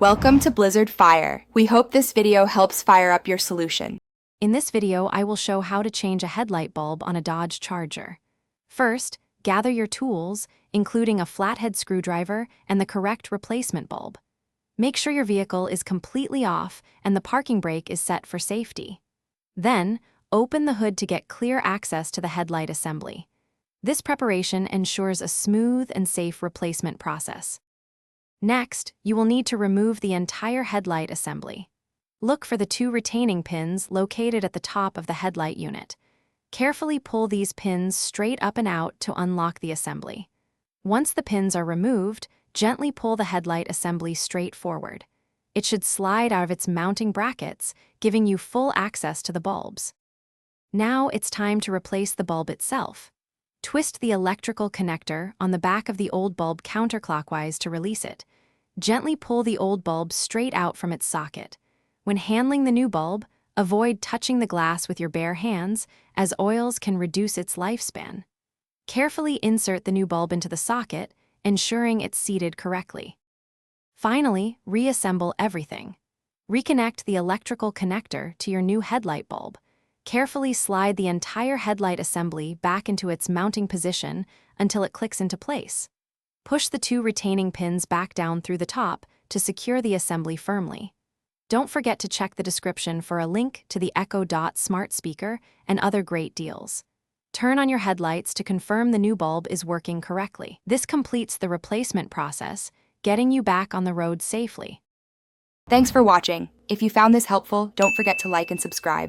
Welcome to Blizzard Fire. We hope this video helps fire up your solution. In this video, I will show how to change a headlight bulb on a Dodge Charger. First, gather your tools, including a flathead screwdriver and the correct replacement bulb. Make sure your vehicle is completely off and the parking brake is set for safety. Then, open the hood to get clear access to the headlight assembly. This preparation ensures a smooth and safe replacement process. Next, you will need to remove the entire headlight assembly. Look for the two retaining pins located at the top of the headlight unit. Carefully pull these pins straight up and out to unlock the assembly. Once the pins are removed, gently pull the headlight assembly straight forward. It should slide out of its mounting brackets, giving you full access to the bulbs. Now it's time to replace the bulb itself. Twist the electrical connector on the back of the old bulb counterclockwise to release it. Gently pull the old bulb straight out from its socket. When handling the new bulb, avoid touching the glass with your bare hands, as oils can reduce its lifespan. Carefully insert the new bulb into the socket, ensuring it's seated correctly. Finally, reassemble everything. Reconnect the electrical connector to your new headlight bulb. Carefully slide the entire headlight assembly back into its mounting position until it clicks into place. Push the two retaining pins back down through the top to secure the assembly firmly. Don't forget to check the description for a link to the Echo Dot smart speaker and other great deals. Turn on your headlights to confirm the new bulb is working correctly. This completes the replacement process, getting you back on the road safely. Thanks for watching. If you found this helpful, don't forget to like and subscribe.